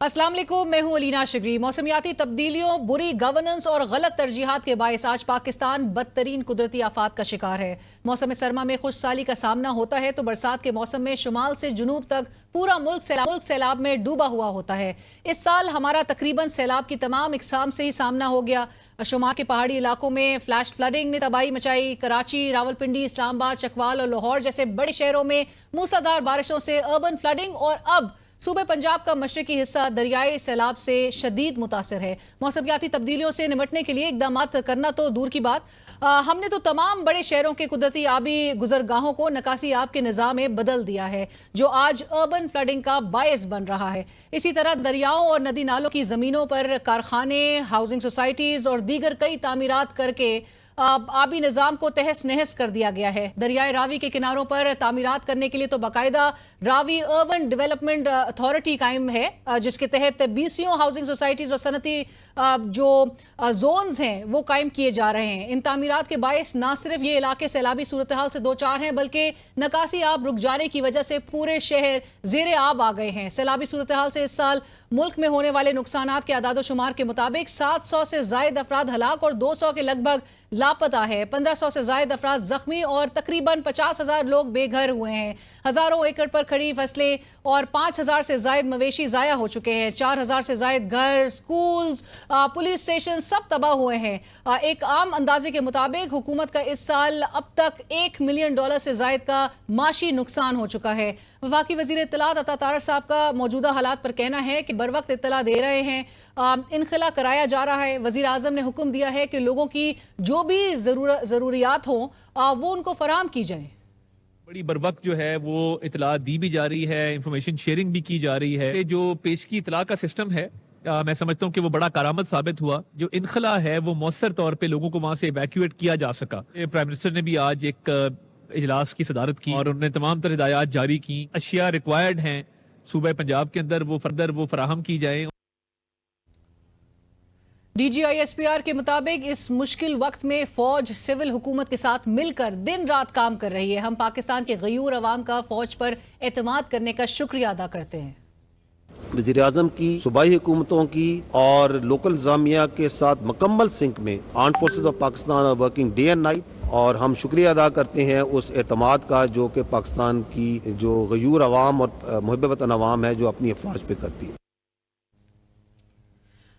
अस्सलाम वालेकुम, मैं हूं अलीना शिगरी। मौसमियाती तब्दीलियों, बुरी गवर्नेंस और गलत तरजीहात के बायस आज पाकिस्तान बदतरीन कुदरती आफात का शिकार है। मौसम सरमा में खुश साली का सामना होता है तो बरसात के मौसम में शुमाल से जुनूब तक पूरा मुल्क सैलाब में डूबा हुआ होता है। इस साल हमारा तकरीबन सैलाब की तमाम इकसाम से ही सामना हो गया। शुमाल के पहाड़ी इलाकों में फ्लैश फ्लडिंग ने तबाही मचाई। कराची, रावलपिंडी, इस्लामाबाद, चकवाल और लाहौर जैसे बड़े शहरों में मूसलाधार बारिशों से अर्बन फ्लडिंग और अब सूबे पंजाब का मशरकी हिस्सा दरियाई सैलाब से शदीद मुतासर है। मौसमियाती तब्दीलियों से निपटने के लिए इकदाम करना तो दूर की बात, हमने तो तमाम बड़े शहरों के कुदरती आबी गुजरगाहों को नकासी आब के निज़ाम में बदल दिया है, जो आज अर्बन फ्लडिंग का बायस बन रहा है। इसी तरह दरियाओं और नदी नालों की ज़मीनों पर कारखाने, हाउसिंग सोसाइटीज़ और दीगर कई तामीरात करके आबी निज़ाम को तहस नहस कर दिया गया है। दरियाए रावी के किनारों पर तामीरात करने के लिए तो बाकायदा रावी अर्बन डेवलपमेंट अथॉरिटी कायम है, जिसके तहत 20 हाउसिंग सोसाइटीज़ और सनती जो जोन्स हैं वो कायम किए जा रहे हैं। इन तामीरात के बायस ना सिर्फ ये इलाके सैलाबी सूरत हाल से दो चार हैं, बल्कि नकासी आब रुक जाने की वजह से पूरे शहर ज़ेरे आब आ गए हैं। सैलाबी सूरत हाल से इस साल मुल्क में होने वाले नुकसानात के आदादो शुमार के मुताबिक 700 से जायद अफराद हलाक और 200 के लगभग लापता है। 1500 से जायद अफराद जख्मी और तकरीबन 50,000 लोग बेघर हुए हैं। हजारों एकड़ पर खड़ी फसलें और 5,000 से जायद मवेशी जाया हो चुके हैं। 4,000 से जायद घर, स्कूल्स, पुलिस स्टेशन सब तबाह हुए हैं। एक आम अंदाजे के मुताबिक हुकूमत का इस साल अब तक $1 मिलियन से जायद का माशी नुकसान हो चुका है। वफाकी वजीर इत्तलात अता तारड़ साहब का मौजूदा हालात पर कहना है कि बर वक्त इत्तला दे रहे हैं, इनखला कराया जा रहा है। वजीर आजम ने हुक्म दिया है कि लोगों की जो भी जरूरियात हो वो उनको फराम की जाए। बड़ी बर वक्त जो है वो इतला दी भी जा रही है, इंफॉर्मेशन शेयरिंग भी की जा रही है। जो पेशगी इतला का सिस्टम है, मैं समझता हूँ कि वो बड़ा कारामद साबित हुआ। जो इनखला है वो मौसर तौर पे लोगों को वहां से इवैक्यूएट किया जा सका। प्राइम मिनिस्टर ने भी आज एक इजलास की सदारत की और उन्होंने तमाम तरह हिदायत जारी की। अशिया रिक्वायर्ड हैं सूबे पंजाब के अंदर वो फराहम की जाए। DGISPR के मुताबिक इस मुश्किल वक्त में फौज सिविल हुकूमत के साथ मिलकर दिन रात काम कर रही है। हम पाकिस्तान के गयूर अवाम का फौज पर एतमाद करने का शुक्रिया अदा करते हैं। वज़ीर आज़म की, सूबाई हुकूमतों की और लोकल इंतज़ामिया के साथ मुकम्मल सिंक में armed forces of Pakistan are working day and night, और हम शुक्रिया अदा करते हैं उस एतमाद का जो कि पाकिस्तान की जो गयूर अवाम और मुहिब वतन अवाम है जो अपनी अफवाज पे करती है।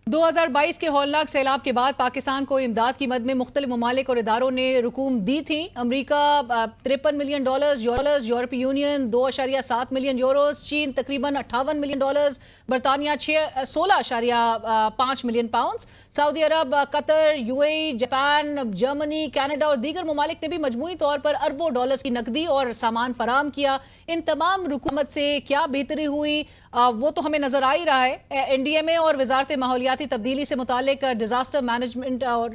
2022 के हौलनाक सैलाब के बाद पाकिस्तान को इमदाद की मद में मुख्तलिफ ममालिक और इदारों ने रकूम दी थी। अमरीका $53 मिलियन, यूरोपीय यूनियन $2.7 मिलियन, चीन तकरीबन $58 मिलियन, बरतानिया $16.5 मिलियन पाउंड, सऊदी अरब, कतर, UAE, जापान, जर्मनी, कनाडा और दीगर ममालिक ने भी मजमूई तौर पर अरबों डॉलर्स की नकदी और सामान फराम किया। इन तमाम हुकूमत से क्या बेहतरी हुई वो तो हमें नजर आ ही रहा है। NDMA और वजारत माहौलियाती तब्दीली से मुतालिक डिजास्टर मैनेजमेंट और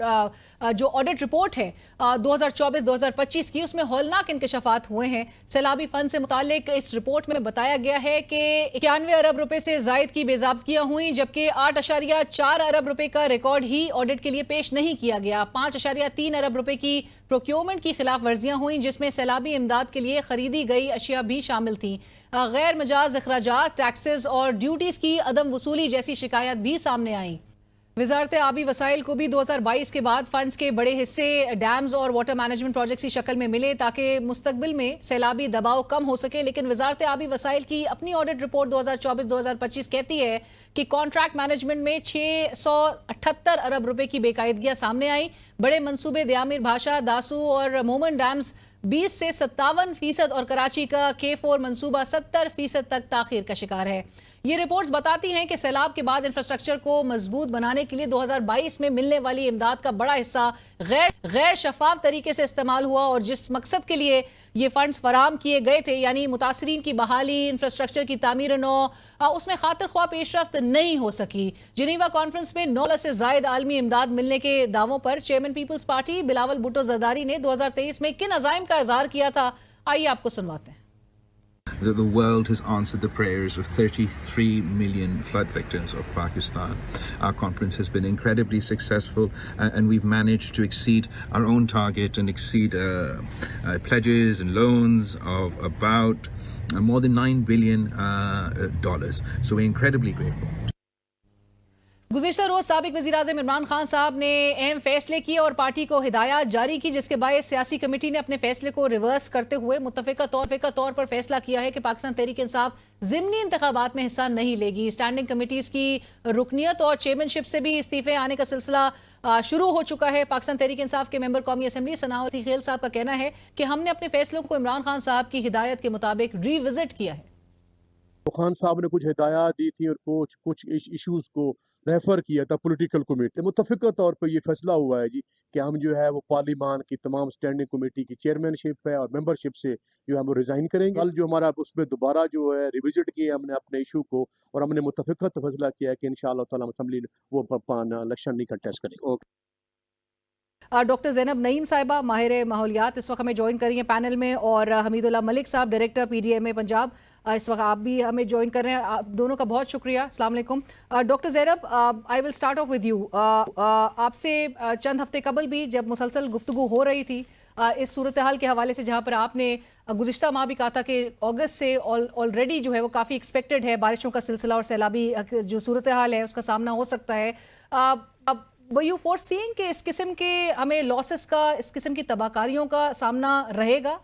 जो ऑडिट रिपोर्ट है 2024-2025 की, उसमें हौलनाक इंकशाफात हुए हैं। सैलाबी फंड से मुतालिक इस रिपोर्ट में बताया गया है कि 91 अरब रुपए से जायद की बेज़ाब्तियां हुई, जबकि 8.4 अरब रुपए का रिकॉर्ड ही ऑडिट के लिए पेश नहीं किया गया। 5.3 अरब रुपए की प्रोक्योरमेंट की खिलाफ वर्जियां हुई, जिसमें सैलाबी इमदाद के लिए खरीदी गई अशिया भी शामिल थी। गैर मजाज अखराजात, टैक्सेस और ड्यूटीज की अदम वसूली जैसी शिकायत भी सामने आई। वजारत आबी वसाइल को भी 2022 के बाद फंड्स के बड़े हिस्से डैम्स और वाटर मैनेजमेंट प्रोजेक्ट्स की शक्ल में मिले ताकि मुस्तकबिल में सैलाबी दबाव कम हो सके। लेकिन वजारत आबी वसाइल की अपनी ऑडिट रिपोर्ट 2024-2025 कहती है कि कॉन्ट्रैक्ट मैनेजमेंट में 678 अरब रुपए की बेकायदगियां सामने आई। बड़े मंसूबे दयामिर भाषा, दासू और मोमन डैम्स 20 से 57% और कराची का K4 मंसूबा 70% तक ताखीर का शिकार है। ये रिपोर्ट्स बताती हैं कि सैलाब के बाद इंफ्रास्ट्रक्चर को मजबूत बनाने के लिए 2022 में मिलने वाली इमदाद का बड़ा हिस्सा गैर शफाफ तरीके से इस्तेमाल हुआ और जिस मकसद के लिए ये फंड्स फराम किए गए थे, यानी मुतासरीन की बहाली, इंफ्रास्ट्रक्चर की तामीर नौ, उसमें खातिर ख्वाह पेशरफ्त नहीं हो सकी। जिनीवा कॉन्फ्रेंस में 9 लाख से जायद आलमी इमदाद मिलने के दावों पर chairman peoples party Bilawal Bhutto Zardari ने 2023 में किन अज़ाइम का इज़हार किया था, आइए आपको सुनवाते हैं। That the world has answered the prayers of 33 million flood victims of Pakistan. Our conference has been incredibly successful, and we've managed to exceed our own target and exceed pledges and loans of about more than $9 billion. So we're incredibly grateful. गुज़िश्ता रोज साबिक वज़ीर-ए-आज़म इमरान खान साहब ने अहम फैसले किए और party को हिदायत जारी की, जिसके बाद सियासी कमेटी ने अपने फैसले को रिवर्स करते हुए मुत्तफ़िका तौर पर फैसला किया है कि पाकिस्तान तहरीक इंसाफ ज़िमनी इंतखाबात में हिस्सा नहीं लेगी। स्टैंडिंग कमेटीज़ की रुकनियत और चेयरमैनशिप से भी इस्तीफे आने का सिलसिला शुरू हो चुका है। पाकिस्तान तहरीक इंसाफ के मेंबर कौमी असम्बली सनाउद्दीन खेल साहब का कहना है कि हमने अपने फैसलों को इमरान खान साहब की हिदायत के मुताबिक रिविजिट किया है। खान साहब ने कुछ हिदायत दी थी और कुछ इश्यूज को रेफर किया था पॉलिटिकल कमेटी। मुत्तफ़िका तौर पर यह फैसला हुआ है जी कि हम जो है वो पार्लिमान की तमाम स्टैंडिंग कमेटी की चेयरमैनशिप है और मेंबरशिप से जो है वो रिजाइन करेंगे। कल जो हमारा उसमें दोबारा जो है रिविजिट किया हमने अपने इशू को और हमने मुत्तफ़िका तो फैसला किया है कि इंशाअल्लाह ताला असम्बली वो इलेक्शन नहीं कंटेस्ट करेंगे। डॉक्टर ज़ैनब नईम साहिबा माहिर माहौलियात इस वक्त हमें ज्वाइन करी हैं पैनल में, और हमीदुल्लाह मलिक साहब डायरेक्टर PDMA पंजाब इस वक्त आप भी हमें ज्वाइन कर रहे हैं। आप दोनों का बहुत शुक्रिया। अस्सलाम वालेकुम। Doctor Zainab, I will start of with you. आपसे चंद हफ्ते कबल भी जब मुसलसल गुफ्तगू हो रही थी इस सूरत हाल के हवाले से, जहाँ पर आपने गुज़िश्ता माह भी कहा था कि अगस्त से ऑलरेडी जो है वो काफ़ी एक्सपेक्टेड है बारिशों का सिलसिला और सैलाबी जो सूरत हाल है उसका सामना हो सकता है। अब वो यू फोरसीइंग कि इस किस्म के हमें लॉसेस का, इस किस्म की तबाहकारियों का सामना रहेगा?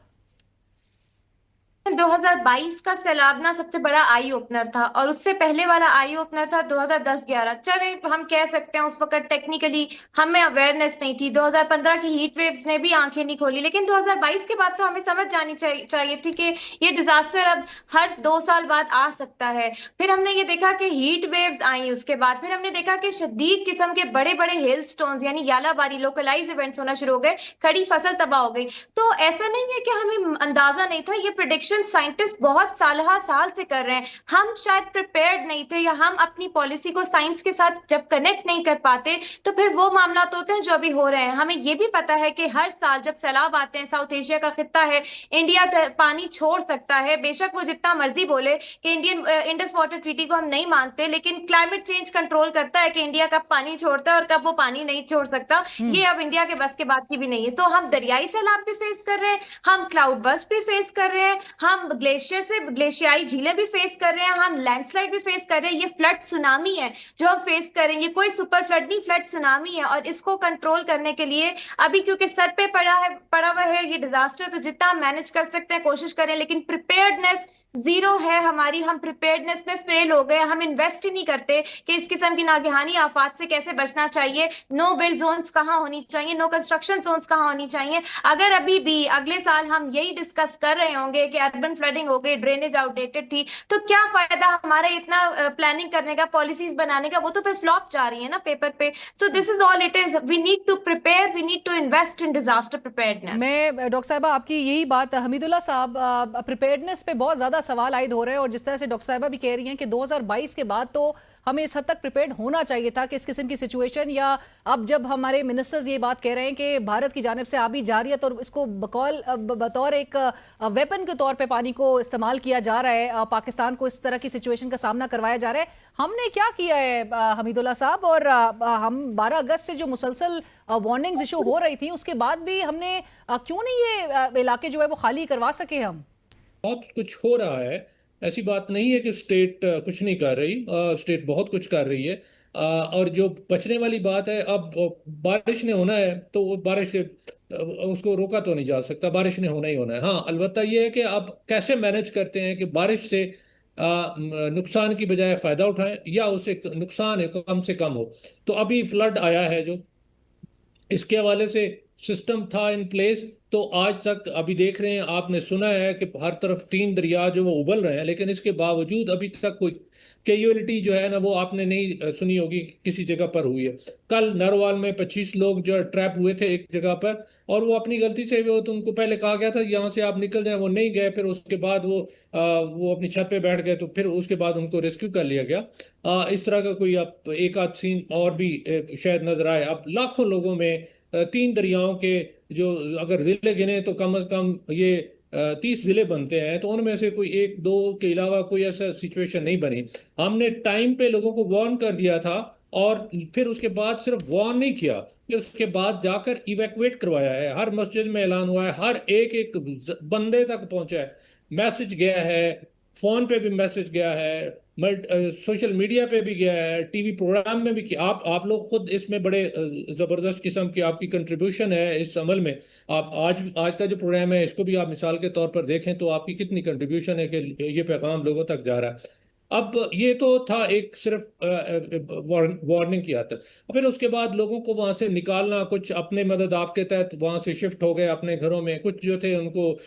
2022 का सैलाब ना सबसे बड़ा आई ओपनर था और उससे पहले वाला आई ओपनर था 2010-11। चले हम कह सकते हैं उस वक्त टेक्निकली हमें अवेयरनेस नहीं थी। 2015 की हीट वेव्स ने भी आंखें नहीं खोली, लेकिन 2022 के बाद तो हमें समझ जानी चाहिए थी कि ये डिजास्टर अब हर 2 साल बाद आ सकता है। फिर हमने ये देखा कि हीट वेव्स आई, उसके बाद फिर हमने देखा कि शदीद किस्म के बड़े बड़े हेल स्टोन्स यानी यालाबारी लोकलाइज इवेंट्स होना शुरू हो गए, खड़ी फसल तबाह हो गई। तो ऐसा नहीं है कि हमें अंदाजा नहीं था, ये प्रेडिक्शन साइंटिस्ट बहुत साल से कर रहे हैं। हम शायद प्रिपेयर्ड नहीं थे या हम अपनी पॉलिसी को साइंस के साथ जब कनेक्ट नहीं कर पाते तो फिर वो मामला होते हैं जो अभी हो रहे हैं। हमें ये भी पता है कि हर साल जब सैलाब आते हैं, साउथ एशिया का खित्ता है, इंडिया पानी छोड़ सकता है। बेशक वो जितना मर्जी बोले कि इंडस वाटर ट्रीटी को हम नहीं मानते, लेकिन क्लाइमेट चेंज कंट्रोल करता है कि इंडिया कब पानी छोड़ता है और कब वो पानी नहीं छोड़ सकता। ये अब इंडिया के बस के बात की भी नहीं है। तो हम दरियाई सैलाब भी फेस कर रहे हैं, हम क्लाउड बर्स्ट भी फेस कर रहे हैं, हम ग्लेशियर से ग्लेशियाई झीलें भी फेस कर रहे हैं, हम लैंडस्लाइड भी फेस कर रहे हैं। ये फ्लड सुनामी है जो हम फेस करेंगे, कोई सुपर फ्लड नहीं, फ्लड सुनामी है। और इसको कंट्रोल करने के लिए अभी क्योंकि सर पे पड़ा हुआ है ये डिजास्टर, तो जितना हम मैनेज कर सकते हैं कोशिश करें, लेकिन प्रिपेयर्डनेस जीरो है हमारी। हम प्रिपेयर्डनेस में फेल हो गए। हम इन्वेस्ट ही नहीं करते कि इस किस्म की नागहानी आफात से कैसे बचना चाहिए। नो बिल्ड जोन्स कहाँ होनी चाहिए, नो कंस्ट्रक्शन जोन्स कहाँ होनी चाहिए। अगर अभी भी अगले साल हम यही डिस्कस कर रहे होंगे कि अर्बन फ्लडिंग हो गई, ड्रेनेज आउटडेटेड थी, तो क्या फायदा हमारा इतना प्लानिंग करने का, पॉलिसीज बनाने का? वो तो फिर फ्लॉप जा रही है ना पेपर पे। So this is all it is. We need to prepare, we need to invest in disaster preparedness. मैं डॉक्टर साहिबा आपकी यही बात, हमीदुल्लाह साहब प्रिपेयर्डनेस पे बहुत ज़्यादा सवाल आयद हो रहे हैं, और जिस तरह से डॉक्टर साहिबा भी कह रही हैं कि 2022 के बाद तो हमें इस हद तक प्रिपेयर्ड होना चाहिए था कि इस किस्म की सिचुएशन, या अब जब हमारे मिनिस्टर्स ये बात कह रहे हैं कि भारत की जानिब से आबी जारियत और इसको बतौर एक वेपन के तौर पे पानी को इस्तेमाल किया जा रहा है, पाकिस्तान को इस तरह की सिचुएशन का सामना करवाया जा रहा है। हमने क्या किया है हमीदुल्लाह साहब? और हम 12 अगस्त से जो मुसलसल वार्निंग्स इशू हो रही थी उसके बाद भी हमने क्यों नहीं ये इलाके जो है वो खाली करवा सके? हम बहुत कुछ हो रहा है, ऐसी बात नहीं है कि स्टेट कुछ नहीं कर रही। स्टेट बहुत कुछ कर रही है। और जो बचने वाली बात है, अब बारिश ने होना है तो बारिश से उसको रोका तो नहीं जा सकता, बारिश ने होना ही होना है। हाँ, अलबत्ता ये है कि आप कैसे मैनेज करते हैं कि बारिश से नुकसान की बजाय फायदा उठाएं या उससे नुकसान कम से कम हो। तो अभी फ्लड आया है जो, इसके हवाले से सिस्टम था इन प्लेस, तो आज तक अभी देख रहे हैं, आपने सुना है कि हर तरफ 3 दरिया जो वो उबल रहे हैं, लेकिन इसके बावजूद अभी तक कोई कैजुअलिटी जो है ना वो आपने नहीं सुनी होगी किसी जगह पर हुई है। कल नरवाल में 25 लोग जो ट्रैप हुए थे एक जगह पर, और वो अपनी गलती से वो, तो उनको पहले कहा गया था यहाँ से आप निकल जाएं, वो नहीं गए। फिर उसके बाद वो अपनी छत पे बैठ गए, तो फिर उसके बाद उनको रेस्क्यू कर लिया गया। इस तरह का कोई अब एक आध सीन और भी शायद नजर आए। अब लाखों लोगों में 3 दरियाओं के जो अगर जिले गिने तो कम से कम ये 30 जिले बनते हैं, तो उनमें से कोई 1-2 के अलावा कोई ऐसा सिचुएशन नहीं बनी। हमने टाइम पे लोगों को वार्न कर दिया था, और फिर उसके बाद सिर्फ वार्न नहीं किया, फिर उसके बाद जाकर इवैक्यूएट करवाया है। हर मस्जिद में ऐलान हुआ है, हर एक बंदे तक पहुंचा है, मैसेज गया है, फोन पे भी मैसेज गया है, सोशल मीडिया पे भी गया है, टीवी प्रोग्राम में भी किया। आप लोग खुद इसमें बड़े जबरदस्त किस्म की आपकी कंट्रीब्यूशन है इस अमल में। आप आज का जो प्रोग्राम है इसको भी आप मिसाल के तौर पर देखें तो आपकी कितनी कंट्रीब्यूशन है कि ये पैगाम लोगों तक जा रहा है। अब ये तो था एक सिर्फ वार्निंग की आदत। फिर उसके बाद लोगों को वहां से निकालना, कुछ अपने मदद आपके तहत वहां से शिफ्ट हो गए अपने घरों में, कुछ जो थे उनको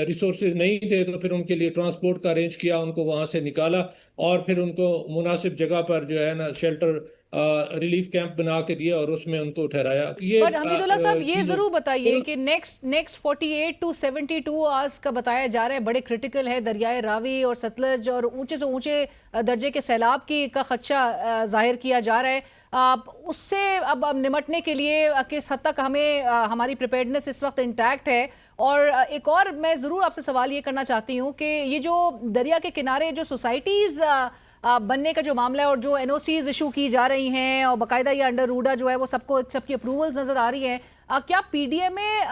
रिसोर्सेज नहीं थे तो फिर उनके लिए ट्रांसपोर्ट का अरेंज किया, उनको वहां से निकाला और फिर उनको मुनासिब जगह पर जो है ना शेल्टर रिलीफ कैंप बना के दिया और उसमें उनको ठहराया। ये पर हमीदुल्ला साहब ये चीज़ों जरूर बताइए कि नेक्स्ट 48 टू 72 आवर्स का बताया जा रहा है, बड़े क्रिटिकल है। दरियाए रावी और सतलज और ऊंचे से ऊंचे दर्जे के सैलाब की का खदशा जाहिर किया जा रहा है। उससे अब निमटने के लिए किस हद तक हमें हमारी प्रिपेयर्डनेस इस वक्त इंटैक्ट है? और एक और मैं ज़रूर आपसे सवाल ये करना चाहती हूँ कि ये जो दरिया के किनारे जो सोसाइटीज़ बनने का जो मामला है और जो एनओसीज इशू की जा रही हैं और बाकायदा ये अंडर रूडा जो है वो सबकी अप्रूवल्स नज़र आ रही हैं, क्या पीडीए में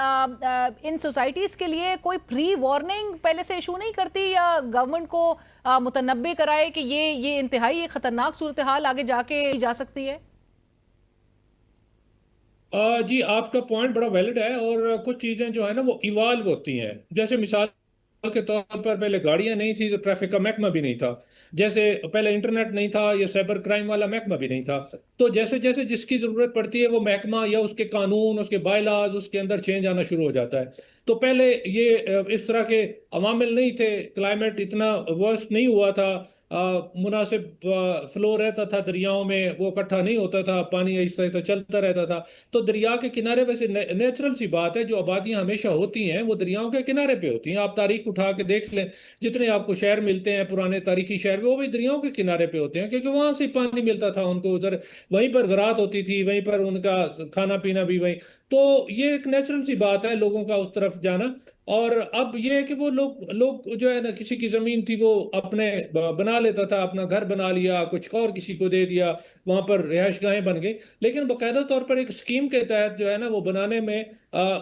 इन सोसाइटीज़ के लिए कोई प्री वार्निंग पहले से इशू नहीं करती या गवर्नमेंट को मुतनब्बे कराए कि ये इंतहाई एक ख़तरनाक सूरत हाल आगे जाके जा सकती है? जी आपका पॉइंट बड़ा वैलिड है और कुछ चीज़ें जो है ना वो इवाल्व होती हैं। जैसे मिसाल के तौर पर पहले गाड़ियां नहीं थी तो ट्रैफिक का महकमा भी नहीं था, जैसे पहले इंटरनेट नहीं था, ये साइबर क्राइम वाला महकमा भी नहीं था। तो जैसे जैसे जिसकी जरूरत पड़ती है वो महकमा या उसके कानून, उसके बायलाज, उसके अंदर चेंज आना शुरू हो जाता है। तो पहले ये इस तरह के अवामिल नहीं थे, क्लाइमेट इतना वर्स्ट नहीं हुआ था, मुनासिब फ्लो रहता था दरियाओं में, वो इकट्ठा नहीं होता था, पानी इस तरह चलता रहता था। तो दरिया के किनारे वैसे नेचुरल सी बात है, जो आबादियां हमेशा होती हैं वो दरियाओं के किनारे पे होती हैं। आप तारीख उठा के देख लें, जितने आपको शहर मिलते हैं पुराने तारीखी शहर वो भी दरियाओं के किनारे पे होते हैं, क्योंकि वहां से पानी मिलता था उनको, उधर वहीं पर ज़राअत होती थी, वहीं पर उनका खाना पीना भी वहीं। तो ये एक नेचुरल सी बात है लोगों का उस तरफ जाना। और अब ये है कि वो लोग लोग जो है ना, किसी की जमीन थी वो अपने बना लेता था, अपना घर बना लिया, कुछ और किसी को दे दिया, वहां पर रिहाइश गाहें बन गई। लेकिन बाकायदा तौर पर एक स्कीम के तहत जो है ना वो बनाने में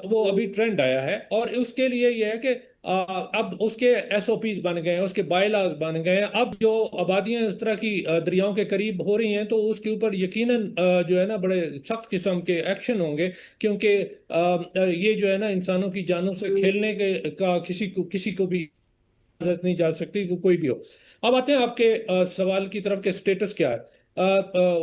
वो अभी ट्रेंड आया है और उसके लिए ये है कि अब उसके एसओपीज बन गए हैं, उसके बायलाज बन गए हैं। अब जो आबादियां इस तरह की दरियाओं के करीब हो रही हैं तो उसके ऊपर यकीनन जो है ना बड़े सख्त किस्म के एक्शन होंगे, क्योंकि ये जो है ना इंसानों की जानों से खेलने के का किसी को भी इजाजत नहीं जा सकती, कोई भी हो। अब आते हैं आपके सवाल की तरफ के स्टेटस क्या है।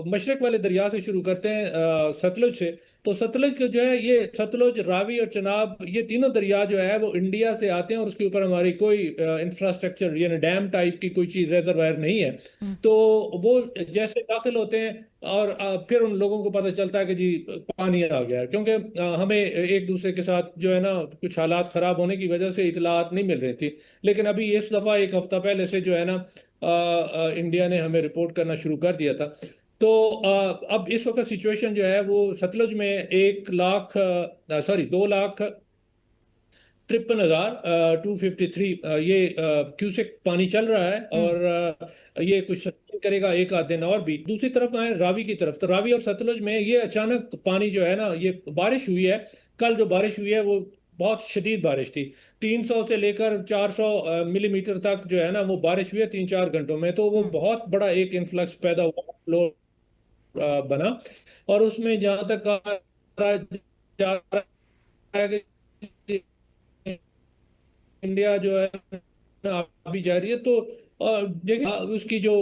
मशरक वाले दरिया से शुरू करते हैं, सतलुज से। तो सतलुज का जो है, ये सतलुज, रावी और चनाब, ये तीनों दरिया जो है वो इंडिया से आते हैं और उसके ऊपर हमारी कोई इंफ्रास्ट्रक्चर यानी डैम टाइप की कोई चीज रिजर्वायर नहीं है। तो वो जैसे दाखिल होते हैं और फिर उन लोगों को पता चलता है कि जी पानी आ गया है, क्योंकि हमें एक दूसरे के साथ जो है ना कुछ हालात खराब होने की वजह से इतलात नहीं मिल रही थी। लेकिन अभी इस दफा एक हफ्ता पहले से जो है ना इंडिया ने हमें रिपोर्ट करना शुरू कर दिया था। तो अब इस वक्त सिचुएशन जो है वो सतलुज में 2,53,253 ये क्यूसेक पानी चल रहा है और ये कुछ करेगा एक आध दिन और भी। दूसरी तरफ आए रावी की तरफ, तो रावी और सतलुज में ये अचानक पानी जो है ना, ये बारिश हुई है, कल जो बारिश हुई है वो बहुत शदीद बारिश थी। 300 से लेकर 400 मिलीमीटर तक जो है ना वो बारिश हुई है 3-4 घंटों में। तो वो बहुत बड़ा एक इन्फ्लक्स पैदा हुआ, फ्लो बना। और उसमें जहां तक कहा जा रहा है कि इंडिया जो है ना अभी जा रही है, तो देखिए उसकी जो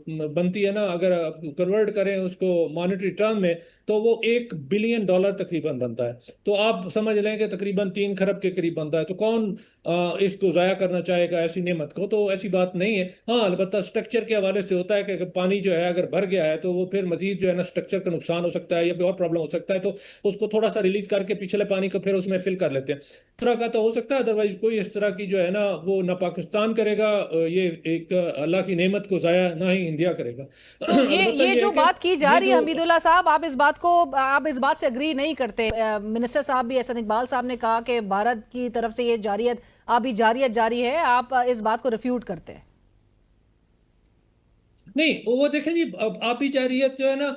बनती है ना, अगर कन्वर्ट करें उसको मॉनेटरी टर्म में, तो वो $1 बिलियन तकरीबन बनता है। तो आप समझ लें कि तकरीबन 3 खरब के करीब बनता है। तो कौन इसको ज़ाया करना चाहेगा ऐसी नेमत को? तो ऐसी बात नहीं है। हाँ, अलबत्ता स्ट्रक्चर के हवाले से होता है कि अगर पानी जो है अगर भर गया है तो वो फिर मजीद जो है ना स्ट्रक्चर का नुकसान हो सकता है या कोई और प्रॉब्लम हो सकता है, तो उसको थोड़ा सा रिलीज करके पिछले पानी को फिर उसमें फिल कर लेते हैं। इस तरह का तो हो सकता है, अदरवाइज कोई इस तरह की जो है ना वो ना पाकिस्तान करेगा ये एक अल्लाह की नेमत को ज़ाया, ना ही इंडिया करेगा। तो ये जो बात की जा रही है हमीदुल्ला साहब, आप इस बात से अग्री नहीं करते? मिनिस्टर साहब भी, एहसन इकबाल साहब ने कहा कि भारत की तरफ से ये जारियत जारी है, आप इस बात को रिफ्यूट करते हैं? नहीं वो देखें जी, अब आपी जारियत जो है ना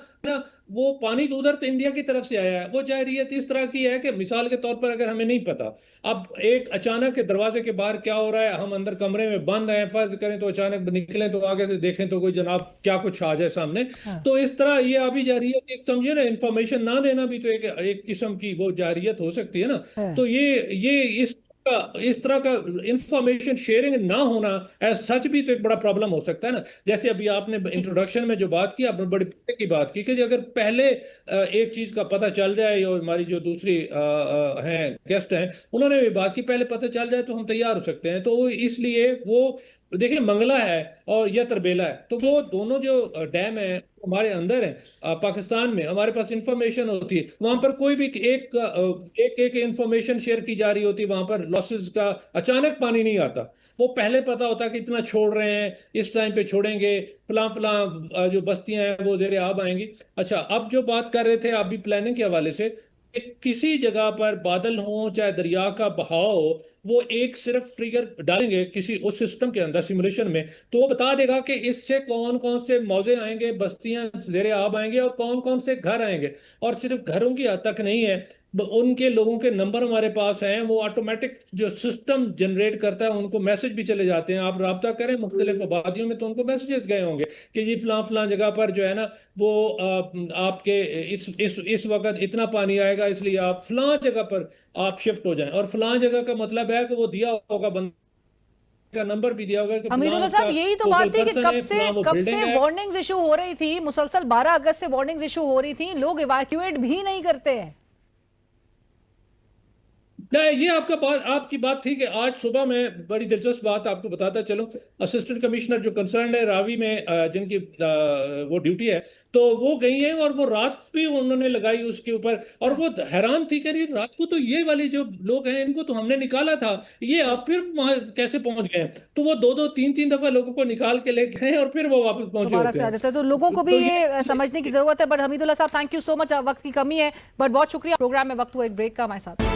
वो पानी तो उधर तो इंडिया की तरफ से आया है। वो जारियत इस तरह की है कि मिसाल के तौर पर अगर हमें नहीं पता, अब एक अचानक के दरवाजे के बाहर क्या हो रहा है, हम अंदर कमरे में बंद हैं, फर्ज करें तो अचानक निकलें तो आगे से देखें तो कोई जनाब क्या कुछ आ जाए सामने। हाँ। तो इस तरह ये अभी जारियत, एक समझिए ना, इंफॉर्मेशन ना देना भी तो एक किस्म की वो जारियत हो सकती है ना। हाँ। तो ये इस तरह का इंफॉर्मेशन शेयरिंग ना होना एज सच भी तो एक बड़ा प्रॉब्लम हो सकता है ना। जैसे अभी आपने इंट्रोडक्शन में जो बात की, आपने बड़ी पहले की बात की कि अगर पहले एक चीज का पता चल जाए, और हमारी जो दूसरी हैं गेस्ट हैं उन्होंने भी बात की, पहले पता चल जाए तो हम तैयार हो सकते हैं। तो इसलिए वो देखिए, मंगला है और या तरबेला है, तो वो दोनों जो डैम है हमारे अंदर है। पाकिस्तान में हमारे पास इंफॉर्मेशन होती है, वहां पर कोई भी एक इंफॉर्मेशन शेयर की जा रही होती है, वहां पर लॉसेस का अचानक पानी नहीं आता। वो पहले पता होता है कि इतना छोड़ रहे हैं, इस टाइम पे छोड़ेंगे, फलां फलां जो बस्तियां हैं वो ज़ेरे आब आएंगी। अच्छा, अब जो बात कर रहे थे आप भी प्लानिंग के हवाले से, कि किसी जगह पर बादल हो चाहे दरिया का बहाव हो, वो एक सिर्फ ट्रिगर डालेंगे किसी उस सिस्टम के अंदर, सिमुलेशन में, तो वो बता देगा कि इससे कौन कौन से मौजे आएंगे, बस्तियां ज़ेरे आब आएंगे और कौन कौन से घर आएंगे। और सिर्फ घरों की हद तक नहीं है, उनके लोगों के नंबर हमारे पास हैं, वो ऑटोमेटिक जो सिस्टम जनरेट करता है, उनको मैसेज भी चले जाते हैं। आप राब्ता करें मुख्तलिफ आबादियों में तो उनको मैसेजेस गए होंगे कि जी फलां फलां जगह पर जो है ना वो आपके इस वक्त इतना पानी आएगा, इसलिए आप फलां जगह पर आप शिफ्ट हो जाएं। और फलां जगह का मतलब है कि वो दिया होगा, बंदे का नंबर भी दिया होगा कि हमीदुल्लाह फलां साहब, यही तो लोकल बात थी कि पर्सन कब है, से फलां वो कब बिल्डिंग से है। वार्निंग्स इशू हो रही थी, मुसलसल 12 अगस्त से वार्निंग्स इशू हो रही थी, लोग इवैक्यूएट भी नहीं करते हैं। नहीं, ये आपकी बात थी कि आज सुबह मैं बड़ी दिलचस्प बात आपको बताता चलूं। असिस्टेंट कमिश्नर जो कंसर्न है रावी में, जिनकी वो ड्यूटी है, तो वो गई हैं और वो रात भी उन्होंने लगाई उसके ऊपर, और वो हैरान थी कि रात को तो ये वाले जो लोग हैं इनको तो हमने निकाला था, ये अब फिर वहां कैसे पहुंच गए। तो वो दो दो तीन तीन दफा लोगों को निकाल के ले गए और फिर वो वापस पहुंचे दोबारा होते से आ हैं। जाता है, तो लोगों को भी तो ये समझने की जरूरत है। बट हमीदुल्लाह साहब, थैंक यू सो मच, वक्त की कमी है, बट बहुत शुक्रिया। प्रोग्राम में वक्त हुआ एक ब्रेक का, हमारे साथ